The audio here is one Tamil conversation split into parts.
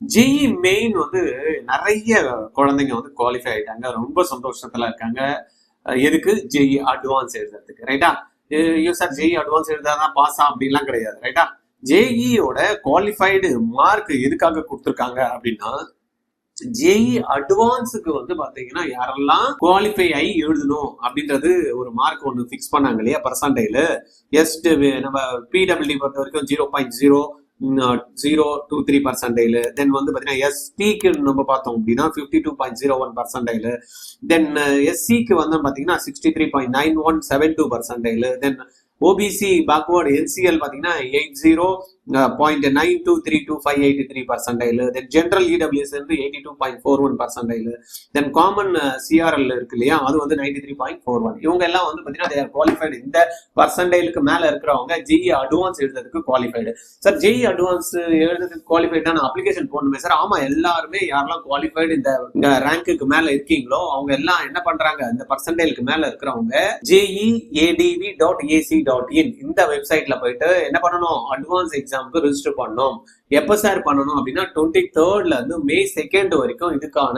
ஜேஇ மெயின் வந்து நிறைய குழந்தைங்க வந்து குவாலிஃபை ஆயிட்டாங்க, ரொம்ப சந்தோஷத்துல இருக்காங்க. எதுக்கு? ஜேஇ அட்வான்ஸ் எழுதுறதுக்கு, ரைட்டா? ஐயோ சார் ஜேஇ அட்வான்ஸ் எழுதாதான் பாஸா அப்படின்லாம் கிடையாது, ரைட்டா? ஜேஇயோட குவாலிஃபைடு மார்க் எதுக்காக கொடுத்துருக்காங்க அப்படின்னா, ஜேஇ அட்வான்ஸுக்கு வந்து பாத்தீங்கன்னா யாரெல்லாம் குவாலிஃபை ஆகி எழுதணும் அப்படின்றது ஒரு மார்க் ஒன்று ஃபிக்ஸ் பண்ணாங்க இல்லையா, பர்சன்டைல். எஸ் நம்ம பிடபிள்யூ பொறுத்த வரைக்கும் 0.023%. தென் வந்து பாத்தீங்கன்னா எஸ்டிக்கு நம்ம பார்த்தோம் அப்படின்னா 52.01%. தென் எஸ்சிக்கு வந்து பாத்தீங்கன்னா 63.9172%. தென் ஓபிசி பேக்வர்டு என்சிஎல் பாத்தீங்கன்னா 80.92325883%. தென் ஜெனரல் இடபிள்யூஎஸ் வந்து 82.41%. தென் காமன் சிஆர்எல் இருக்கு இல்லையா, அது வந்து 93.41. இவங்க எல்லாம் வந்து பாத்தீங்கன்னா குவாலிஃபைடு. இந்த பர்சன்டைலுக்கு மேல இருக்கிறவங்க ஜேஇ அட்வான்ஸ் எழுதுறதுக்கு குவாலிஃபைடு. சார் ஜேஇ அட்வான்ஸ் எழுதுறதுக்கு குவாலிஃபைடான அப்ளிகேஷன் போடணுமே சார்? ஆமா, எல்லாருமே யாரெல்லாம் குவாலிஃபைடு இந்த ரேங்க்குக்கு மேல இருக்கீங்களோ அவங்க எல்லாம் என்ன பண்றாங்க, இந்த பர்சன்டைலுக்கு மேல இருக்கிறவங்க JEADV.ac.in இந்த வெப்சைட்ல போயிட்டு என்ன பண்ணணும், அட்வான்ஸ் எக்ஸாமுக்கு ரெஜிஸ்டர் பண்ணணும். எப்ப சார் பண்ணணும் அப்படின்னா 23rd இருந்து May 2 வரைக்கும் இதுக்கான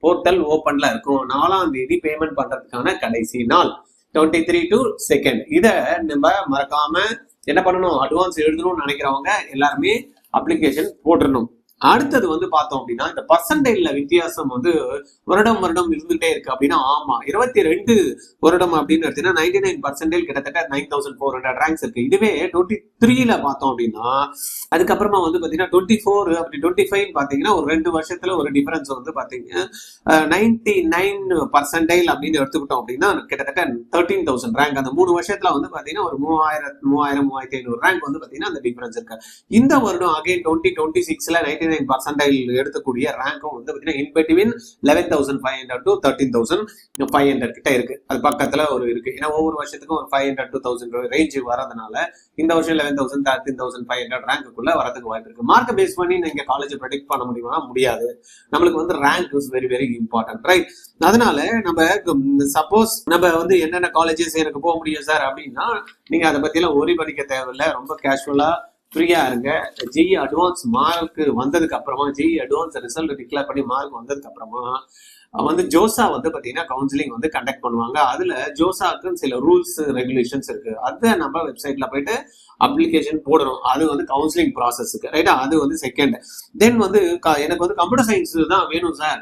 போர்ட்டல் ஓபன்ல இருக்கும். 4ஆம் தேதி பேமெண்ட் பண்றதுக்கான கடைசி நாள் 23 to 2. இத நம்ம மறக்காம என்ன பண்ணணும், அட்வான்ஸ் எழுதணும்னு நினைக்கிறவங்க எல்லாருமே அப்ளிகேஷன் போட்டுடணும். அடுத்தது வந்து பார்த்தோம் அப்படின்னா, இந்த பர்சன்டைல்ல வித்தியாசம் வந்து வருடம் வருடம் இருந்துட்டே இருக்கு அப்படின்னா, ஆமா 22 வருடம் அப்படின்னு எடுத்தீங்கன்னா 99% கிட்டத்தட்ட 9400 ரேங்க்ஸ் இருக்கு. இதுவே 23ல பார்த்தோம் அப்படின்னா, அதுக்கப்புறமா வந்து பாத்தீங்கன்னா 24 அப்படி 25 பாத்தீங்கன்னா ஒரு 2 வருஷத்துல ஒரு டிஃபரன்ஸ் வந்து பாத்தீங்கன்னா 99% அப்படின்னு எடுத்துக்கிட்டோம் அப்படின்னா கிட்டத்தட்ட 13,000 ரேங்க். அந்த 3 வருஷத்துல வந்து பாத்தீங்கன்னா ஒரு 3500 ரேங்க் வந்து பாத்தீங்கன்னா அந்த டிஃபரன்ஸ் இருக்கு. இந்த வருடம் அகைன் 2026ல 99% எடுக்கக்கூடிய ரேங்கும் வந்து பாத்தீங்கன்னா இன் பிட்வீன் 11,500 to 13,500 கிட்ட இருக்கு. அது பக்கத்துல ஒரு இருக்கு. ஏன்னா ஒவ்வொரு வருஷத்துக்கும் ஒரு 500 to 1000 ரேஞ்ச் வரதுனால இந்த வருஷம் 11,000 13,500 ரேங்க்குள்ள வரதுக்கு வாய்ப்பு இருக்கு. மார்க் பேஸ் பண்ணி நீங்க காலேஜ் ப்ரெடிக்ட் பண்ண முடியுமா? முடியாது. நம்மளுக்கு வந்து rank is very very important, right? அதனால நம்ம சப்போஸ் நம்ம வந்து என்னென்ன காலேஜஸ் எனக்கு போக முடியும் சார் அப்படின்னா, நீங்க அதை பத்தி எல்லாம் ஒரி பண்ணிக்க தேவையில்லை. ரொம்ப கேஷுவலா ஃப்ரீயா இருங்க. ஜேஇ அட்வான்ஸ் மார்க் வந்ததுக்கு அப்புறமா, ஜேஇ அட்வான்ஸ் ரிசல்ட் டிக்ளேர் பண்ணி மார்க் வந்ததுக்கு அப்புறமா வந்து ஜோசா வந்து பாத்தீங்கன்னா கவுன்சிலிங் வந்து கண்டக்ட் பண்ணுவாங்க. அதுல ஜோசாக்கு சில ரூல்ஸ் ரெகுலேஷன்ஸ் இருக்கு. அதை நம்ம வெப்சைட்ல போயிட்டு அப்ளிகேஷன் போடணும். அது வந்து கவுன்சிலிங் ப்ராசஸ்க்கு, ரைட்டா? அது வந்து செகண்ட். தென் வந்து எனக்கு வந்து கம்ப்யூட்டர் சயின்ஸ் தான் வேணும் சார்,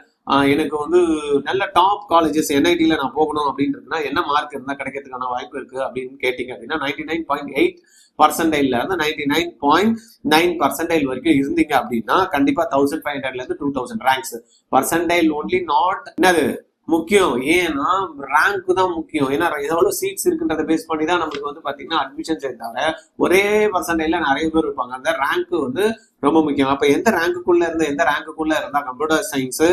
எனக்கு வந்து நல்ல டாப் காலேஜஸ் என்ஐடியில நான் போகணும் அப்படின்றதுனா என்ன மார்க் இருந்தா கிடைக்கிறதுக்கான வாய்ப்பு இருக்கு அப்படின்னு கேட்டீங்க அப்படின்னா 99.8% இருந்து 99.9% வரைக்கும் இருந்தீங்க அப்படின்னா கண்டிப்பா 1500 இருந்து 2000 ரேங்க்ஸ். பர்சன்டைல் ஒன்லி நாட் என்னது முக்கியம், ஏன்னா ரேங்க் தான் முக்கியம். ஏன்னா எவ்வளவு சீட்ஸ் இருக்குன்றத பேஸ் பண்ணி தான் நம்மளுக்கு வந்து பாத்தீங்கன்னா அட்மிஷன்ஸ் தவிர ஒரே பர்சன்டைல்ல நிறைய பேர் இருப்பாங்க. அந்த ரேங்க் வந்து ரொம்ப முக்கியம். அப்ப எந்த ரேங்குக்குள்ள இருந்தா கம்ப்யூட்டர் சயின்ஸ்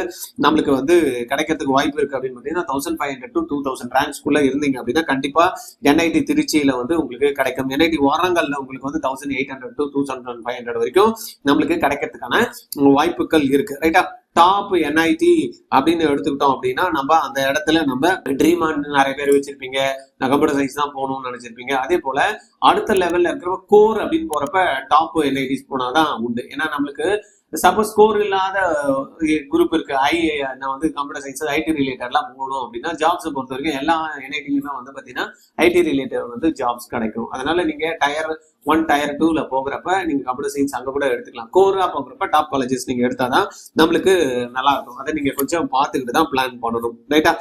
நம்மளுக்கு வந்து கிடைக்கிறதுக்கு வாய்ப்பு இருக்கு அப்படின்னு பாத்தீங்கன்னா 1500 to 2000 ரேங்க்ஸ்குள்ள இருந்தீங்க அப்படின்னா கண்டிப்பா என்ஐடி திருச்சியில வந்து உங்களுக்கு கிடைக்கும். என்ஐடி வாரங்கள்ல உங்களுக்கு வந்து 1800 to 2500 வரைக்கும் நம்மளுக்கு கிடைக்கிறதுக்கான வாய்ப்புகள் இருக்கு, ரைட்டா? டாப் என்ஐடி அப்படின்னு எடுத்துக்கிட்டோம் அப்படின்னா நம்ம அந்த இடத்துல நம்ம ட்ரீம் நிறைய பேர் வச்சிருப்பீங்க, நான் கம்ப்யூட்டர் சயின்ஸ் தான் போகணும்னு நினைச்சிருப்பீங்க. அதே போல அடுத்த லெவல்ல இருக்கிற கோர் அப்படின்னு போறப்ப டாப் என்ஐடிஸ் போனாதான் உண்டு. ஏன்னா நம்மளுக்கு சப்போஸ் ஸ்கோர் இல்லாத குரூப் இருக்கு, நான் வந்து கம்ப்யூட்டர் சயின்ஸ் ஐடி ரிலேட்டட்லாம் போகணும் அப்படின்னா ஜாப்ஸ் பொறுத்த வரைக்கும் எல்லா என்ஐடிலுமே வந்து பாத்தீங்கன்னா ஐடி ரிலேட்டட் வந்து ஜாப்ஸ் கிடைக்கும். அதனால நீங்க டயர் 1 டயர் 2ல போகிறப்ப நீங்க கம்ப்யூட்டர் சயின்ஸ் அங்க கூட எடுத்துக்கலாம். கோரா போகிறப்ப டாப் காலேஜஸ் நீங்க எடுத்தாதான் நம்மளுக்கு நல்லா இருக்கும். அதை நீங்க கொஞ்சம் பார்த்துக்கிட்டு தான் பிளான் பண்ணணும், ரைட்டா?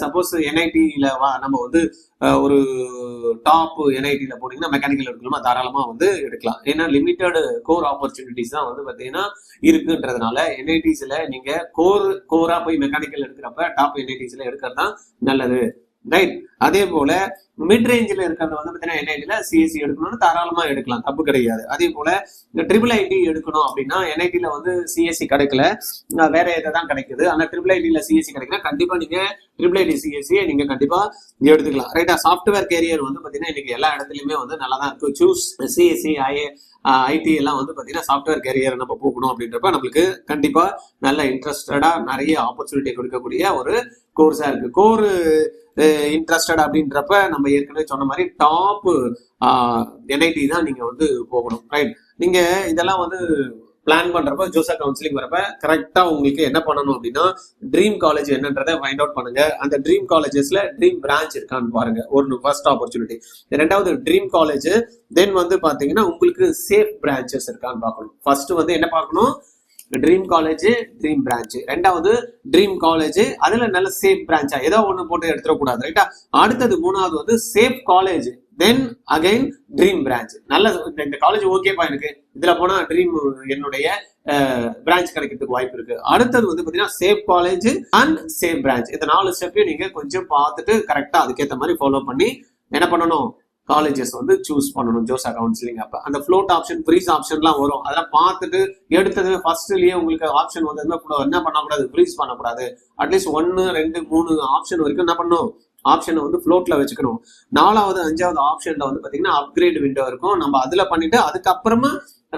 சப்போஸ் என்ஐடியில நம்ம வந்து ஒரு டாப் என்ஐடியில போனீங்கன்னா மெக்கானிக்கல் எடுக்கலாமா, தாராளமா வந்து எடுக்கலாம். ஏன்னா லிமிட்டட் கோர் ஆப்பர்ச்சுனிட்டிஸ் தான் வந்து பாத்தீங்கன்னா இருக்குன்றதுனால என்ஐடிஸ்ல நீங்க கோரா போய் மெக்கானிக்கல் எடுக்கிறப்ப டாப் என்ஐடிஸ்ல எடுக்கிறது தான் நல்லது, ரைட்? அதே போல மிட் ரேஞ்சில் இருக்கிறது வந்து பாத்தீங்கன்னா என்ஐடில சிஎஸ்சி எடுக்கணும்னு தாராளமா எடுக்கலாம், தப்பு கிடையாது. அதே போல ட்ரிபிள் ஐடி எடுக்கணும் அப்படின்னா என்ஐடில வந்து சிஎஸ்சி கிடைக்கல, வேற எதாவது கிடைக்குது. ஆனா ட்ரிபிள் ஐடில சிஎஸ்சி கிடைக்கல, கண்டிப்பா நீங்க ட்ரிபிள் ஐடி சிஎஸ்சியை நீங்க கண்டிப்பா எடுத்துக்கலாம், ரைட்டா? சாஃப்ட்வேர் கேரியர் வந்து பாத்தீங்கன்னா இன்னைக்கு எல்லா இடத்துலயுமே வந்து நல்லா தான் இருக்கு. சூஸ் சிஎஸ்சி ஐடி எல்லாம் வந்து பாத்தீங்கன்னா சாஃப்ட்வேர் கேரியர் நம்ம போகணும் அப்படின்றப்ப நம்மளுக்கு கண்டிப்பா நல்ல இன்ட்ரெஸ்டடா நிறைய ஆப்பர்ச்சுனிட்டி கொடுக்கக்கூடிய ஒரு கோர்ஸா இருக்கு. கோர் இன்ட்ரெஸ்டட் அப்படின்றப்ப நம்ம ஏற்கனவே சொன்ன மாதிரி டாப் என்ஐடி தான் நீங்க வந்து போகணும், ரைட்? நீங்க இதெல்லாம் வந்து பிளான் பண்றப்ப ஜோசா கவுன்சிலிங் வரப்ப கரெக்டா உங்களுக்கு என்ன பண்ணணும் அப்படின்னா ட்ரீம் காலேஜ் என்னன்றதை ஃபைண்ட் அவுட் பண்ணுங்க. அந்த ட்ரீம் காலேஜஸ்ல ட்ரீம் பிரான்ச் இருக்கான்னு பாருங்க. ஒரு ஃபர்ஸ்ட் ஆப்பர்ச்சுனிட்டி. ரெண்டாவது ட்ரீம் காலேஜ், தென் வந்து பாத்தீங்கன்னா உங்களுக்கு சேஃப் பிரான்ச்சஸ் இருக்கான்னு பார்க்கணும். ஃபர்ஸ்ட் வந்து என்ன பார்க்கணும், ட்ரீம் காலேஜ் ட்ரீம் பிரான்ச். ரெண்டாவது ட்ரீம் காலேஜ் அதுல நல்ல சேஃப் பிரான்ச்சா ஏதோ ஒண்ணு போட்டு எடுத்துடக்கூடாது, ரைட்டா. அடுத்தது மூணாவது வந்து safe college, then again dream branch. நல்ல இந்த காலேஜ் ஓகேப்பா எனக்கு, இதுல போனா ட்ரீம் என்னுடைய பிரான்ச் கிடைக்கிறதுக்கு வாய்ப்பு இருக்கு. அடுத்தது வந்து பாத்தீங்கன்னா safe college and safe branch. இந்த 4 ஸ்டெப்பையும் நீங்க கொஞ்சம் பார்த்துட்டு கரெக்டா அதுக்கேற்ற மாதிரி ஃபாலோ பண்ணி என்ன பண்ணணும், காலேஜஸ் வந்து சூஸ் பண்ணணும் ஜோசா கவுன்சிலிங். அப்ப அந்த ஃப்ளோட் ஆப்ஷன், ஃப்ரீஸ் ஆப்ஷன்லாம் வரும், அதெல்லாம் பார்த்துட்டு எடுத்தது ஃபர்ஸ்ட்லயே உங்களுக்கு ஆப்ஷன் வந்து என்ன பண்ணக்கூடாது, ஃப்ரீஸ் பண்ணக்கூடாது. அட்லீஸ்ட் 1, 2, 3 ஆப்ஷன் வரைக்கும் என்ன பண்ணணும், ஆப்ஷனை வந்து ஃப்ளோட்ல வச்சுக்கணும். 4வது 5வது ஆப்ஷன்ல வந்து பாத்தீங்கன்னா அப்கிரேட் விண்டோ இருக்கும், நம்ம அதுல பண்ணிட்டு அதுக்கப்புறமா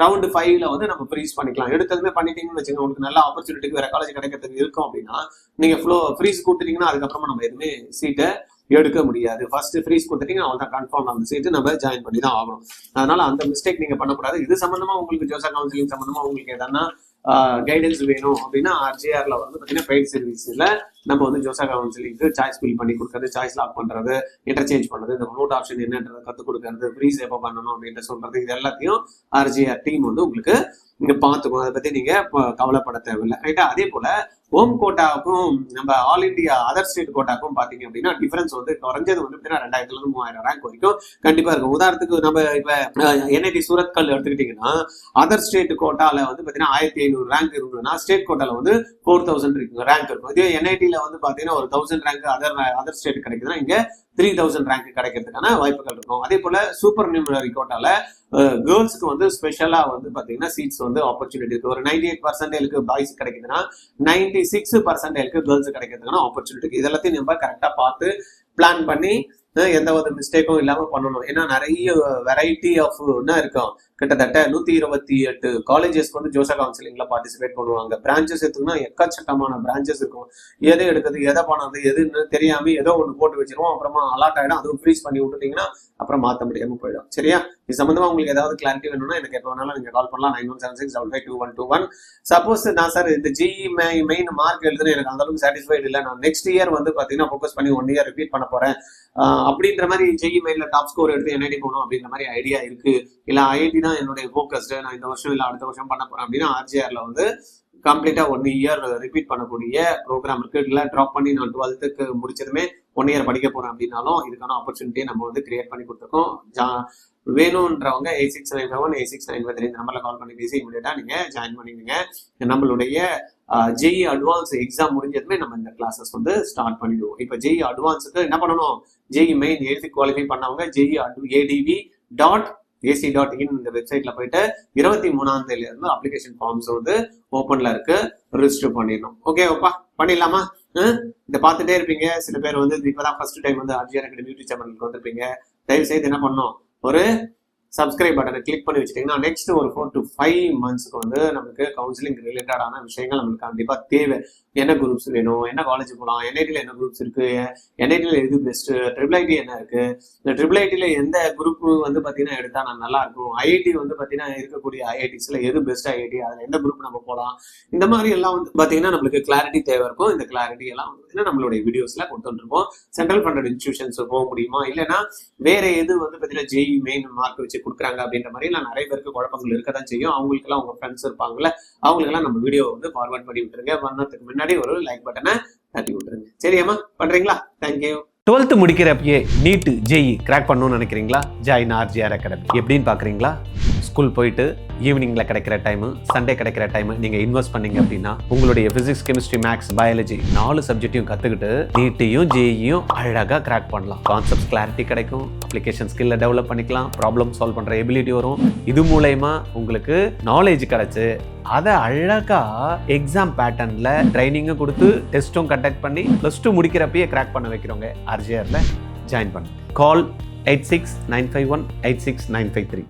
ரவுண்ட் 5ல வந்து நம்ம ஃப்ரீஸ் பண்ணிக்கலாம். எடுத்ததுமே பண்ணிட்டீங்கன்னு வச்சுக்கோங்க, உங்களுக்கு நல்ல ஆப்பர்ச்சுனிட்டிக்கு வேற காலேஜ் கிடைக்கிறதுக்கு இருக்கும் அப்படின்னா நீங்க ஃப்ரீஸ் கொடுத்துட்டீங்கன்னா அதுக்கப்புறமா நம்ம எதுவுமே சீட்டை எடுக்க முடியாது. ஃபர்ஸ்ட் ஃப்ரீஸ் கொடுத்துட்டீங்கன்னா அவள் தான் கன்ஃபார்ம் அந்த சீட்டு நம்ம ஜாயின் பண்ணி தான் ஆகணும். அதனால அந்த மிஸ்டேக் நீங்க பண்ணக்கூடாது. இது சம்பந்தமா உங்களுக்கு ஜோசா கவுன்சிலிங் சம்பந்தமா உங்களுக்கு எதனா கைடன்ஸ் வேணும் அப்படின்னா ஆர்ஜிஆர்ல வந்து பாத்தீங்கன்னா பெய்ட் சர்வீஸ்ல நம்ம வந்து ஜோசா கவுன்சிலிங்க்கு சாய்ஸ் ஃபில் பண்ணி கொடுக்கறது, சாய்ஸ் லாக் பண்றது, இன்டர்சேஞ்ச் பண்றது, இந்த ஃப்ளோட் ஆப்ஷன் என்னன்றதை கற்றுக் கொடுக்கறது, ஃப்ரீஸ் எப்போ பண்ணணும் அப்படின்ட்டு சொல்றது, இது எல்லாத்தையும் ஆர்ஜிஆர் டீம் வந்து உங்களுக்கு நீங்க பார்த்துக்கணும். அதை பத்தி நீங்க கவலைப்பட தேவையில்லை, ரைட்டா. அதே போல ஹோம் கோட்டாவுக்கும் நம்ம ஆல் இண்டியா அதர் ஸ்டேட் கோட்டாக்கும் பாத்தீங்க அப்படின்னா டிஃபரன்ஸ் வந்து குறைஞ்சது வந்து 2000 to 3000 ரேங்க் வரைக்கும் கண்டிப்பா இருக்கும். உதாரணத்துக்கு நம்ம இப்ப என்ஐடி சூரத்கல் எடுத்துக்கிட்டீங்கன்னா அதர் ஸ்டேட் கோட்டால வந்து பாத்தீங்கன்னா 1500 ரேங்க் இருக்குன்னா ஸ்டேட் கோட்டால வந்து 4000 இருக்கு ரேங்க் இருக்கும். இதே என்ஐடில வந்து பாத்தீங்கன்னா ஒரு 1000 ரேங்க் அதர் ஸ்டேட் கிடைக்குதுன்னா இங்க 3000 ரேங்க் கிடைக்கிறதுக்கான வாய்ப்புகள் இருக்கும். அதே போல சூப்பர் நியூமரரி கோட்டால கேர்ள்ஸ்க்கு வந்து ஸ்பெஷலா வந்து பாத்தீங்கன்னா சீட்ஸ் வந்து ஆப்பர்ச்சுனிட்டி இருக்கு. ஒரு 98% பாய்ஸ் கிடைக்குதுன்னா 96% கேர்ள்ஸ் கிடைக்கிறதுக்கான ஆப்பர்ச்சுனிட்டி. இதெல்லாத்தையும் நம்ம கரெக்டா பார்த்து பிளான் பண்ணி எந்த ஒரு மிஸ்டேக்கும் இல்லாம பண்ணணும். ஏன்னா நிறைய வெரைட்டி ஆஃப் என்ன இருக்கும், கிட்டத்தட்ட 128 காலேஜஸ் வந்து ஜோசா கவுன்சிலிங்ல பார்ட்டிசிபேட் பண்ணுவாங்க. பிரான்ச்சஸ் எடுத்துக்கணும், எக்கச்சக்கமான பிரான்ச்சஸ் இருக்கும். எதை எடுக்கிறது, எதை பண்ணது, எதுன்னு தெரியாம ஏதோ ஒன்று போட்டு வச்சிருவோம், அப்புறமா அலாட் ஆயிடும். அதுவும் ஃப்ரீஸ் பண்ணி விட்டுட்டீங்கன்னா அப்புறம் மாற்ற முடியாம போயிடும். சரியா? இது சம்பந்தமா உங்களுக்கு ஏதாவது கிளாரிட்டி வேணும்னா எனக்கு எப்போ வேணாலும் நீங்க கால் பண்ணலாம். 9176552121. சப்போஸ் நான் சார் இந்த ஜிஇ மெயின் மார்க் எழுதுன்னு எனக்கு அந்த அளவுக்கு சாட்டிஸ்ஃபைடு இல்லை, நான் நெக்ஸ்ட் இயர் வந்து பாத்தீங்கன்னா ஃபோக்கஸ் பண்ணி 1 இயர் ரிப்பீட் பண்ண போறேன் அப்படின்ற மாதிரி ஜிஇ மெயின்ல டாப் ஸ்கோர் எடுத்து என்ஐடி போகணும் அப்படின்ற மாதிரி ஐடியா இருக்கு, இல்ல ஐஐடி தான் என்னுடைய ஃபோக்கஸ்டு, நான் இந்த வருஷம் இல்ல அடுத்த வருஷம் பண்ண போறேன் அப்படின்னா ஆர்ஜிஆர்ல வந்து கம்ப்ளீட்டா 1 இயர் ரிப்பீட் பண்ணக்கூடிய ப்ரோக்ராம் இருக்கு. இல்ல ட்ராப் பண்ணி நான் 12th முடிச்சதுமே 1 இயர் படிக்க போறேன் அப்படின்னாலும் இதுக்கான ஆப்பர்ச்சுனிட்டியை நம்ம வந்து கிரியேட் பண்ணி கொடுத்துருக்கோம். வேணும்ன்றவங்க 8691 8695 இந்த நம்பர்ல கால் பண்ணி பேசி இமீடியட்டா நீங்க ஜாயின் பண்ணிடுங்க. நம்மளுடைய ஜெஇ அட்வான்ஸ் எக்ஸாம் முடிஞ்சதுமே நம்ம இந்த கிளாஸஸ் வந்து ஸ்டார்ட் பண்ணிடுவோம். இப்ப ஜெஇ அட்வான்ஸுக்கு என்ன பண்ணணும், ஜெஇ மெயின் எழுதி குவாலிஃபை பண்ணவங்க JEE.adv.ac.in இந்த வெப்சைட்ல போயிட்டு 23ஆம் தேதியில இருந்து அப்ளிகேஷன் ஃபார்ம்ஸ் வந்து ஓப்பன்ல இருக்கு, ரிஜிஸ்டர் பண்ணிடணும். ஓகேப்பா, பண்ணிடலாமா? இதை பார்த்துட்டே இருப்பீங்க. சில பேர் வந்து இப்பதான் ஃபர்ஸ்ட் டைம் வந்து ஆர்ஜிஆர் அகாடமி யூடியூப் சேனலுக்கு வந்திருப்பீங்க. தயவு செய்து என்ன பண்ணணும், ஒரு சப்ஸ்கிரைப் பட்டனை கிளிக் பண்ணி வச்சுட்டீங்கன்னா நெக்ஸ்ட் ஒரு 4 to 5 monthsக்கு வந்து நமக்கு கவுன்சிலிங் ரிலேட்டடான விஷயங்கள் நம்மளுக்கு கண்டிப்பா தேவை. என்ன குரூப்ஸ் வேணும், என்ன காலேஜ் போகலாம், என்ஐடியில் என்ன குரூப்ஸ் இருக்கு, என்ஐடியில் எது பெஸ்ட், ட்ரிபிள் ஐடி என்ன இருக்கு, இந்த ட்ரிபிள் ஐடியில் எந்த குரூப் வந்து பார்த்தீங்கன்னா எடுத்தா நான் நல்லா இருக்கும், ஐஐடி வந்து பார்த்தீங்கன்னா இருக்கக்கூடிய ஐஐடிஸ்ல எது பெஸ்ட் ஐஐடி, அதில் எந்த குரூப் நம்ம போகலாம், இந்த மாதிரி எல்லாம் வந்து பார்த்தீங்கன்னா நம்மளுக்கு கிளாரிட்டி தேவை இருக்கும். இந்த கிளாரிட்டி எல்லாம் வந்து பார்த்தீங்கன்னா நம்மளுடைய வீடியோஸ்ல கொடுத்துருப்போம். சென்ட்ரல் ஃபண்டட் இன்ஸ்டிடியூஷன்ஸ் போக முடியுமா, இல்லைன்னா வேற எது வந்து பார்த்தீங்கன்னா ஜெஇ மெயின் மார்க் வச்சு கொடுக்குறாங்க அப்படின்ற மாதிரி எல்லாம் நிறைய பேருக்கு குழப்பங்கள் இருக்க தான் செய்யும். அவங்களுக்கு எல்லாம் உங்க ஃப்ரெண்ட்ஸ் இருப்பாங்கல்ல, அவங்களுக்கு எல்லாம் நம்ம வீடியோ வந்து ஃபார்வர்ட் பண்ணி விட்டுருங்க. பண்ணதுக்கு முன்னாடி ஒரு லைக் பட்டனை தட்டி விட்டுருங்க. சரியாமா, பண்றீங்களா? தேங்க்யூ. 12th முடிக்கிறப்பயே நீட் ஜெஇ கிராக் பண்ணணும்னு நினைக்கிறீங்களா? Join RGR academy. எப்படின்னு பார்க்குறீங்களா? ஸ்கூல் போயிட்டு ஈவினிங்கில் கிடைக்கிற டைமு, சண்டே கிடைக்கிற டைமு நீங்கள் இன்வெஸ்ட் பண்ணீங்க அப்படின்னா உங்களுடைய ஃபிசிக்ஸ், கெமிஸ்ட்ரி, மேக்ஸ், பயாலஜி 4 சப்ஜெக்டையும் கற்றுக்கிட்டு நீட்டையும் ஜெஇயும் அழகாக கிராக் பண்ணலாம். கான்செப்ட்ஸ் கிளாரிட்டி கிடைக்கும், அப்ளிகேஷன் ஸ்கில்லை டெவலப் பண்ணிக்கலாம், ப்ராப்ளம் சால்வ் பண்ணுற எபிலிட்டி வரும். இது மூலயமா உங்களுக்கு நாலேஜ் கிடைச்சு அதை அழகா எக்ஸாம் பேட்டர்ன்ல ட்ரைனிங்கும் கொடுத்து டெஸ்ட்டும் கண்டக்ட் பண்ணி +2 முடிக்கிறப்பயே கிராக் பண்ண வைக்கிறவங்க ஆர்ஜிஆர்ல ஜாயின் பண்ணுங்க. கால் 8695186953.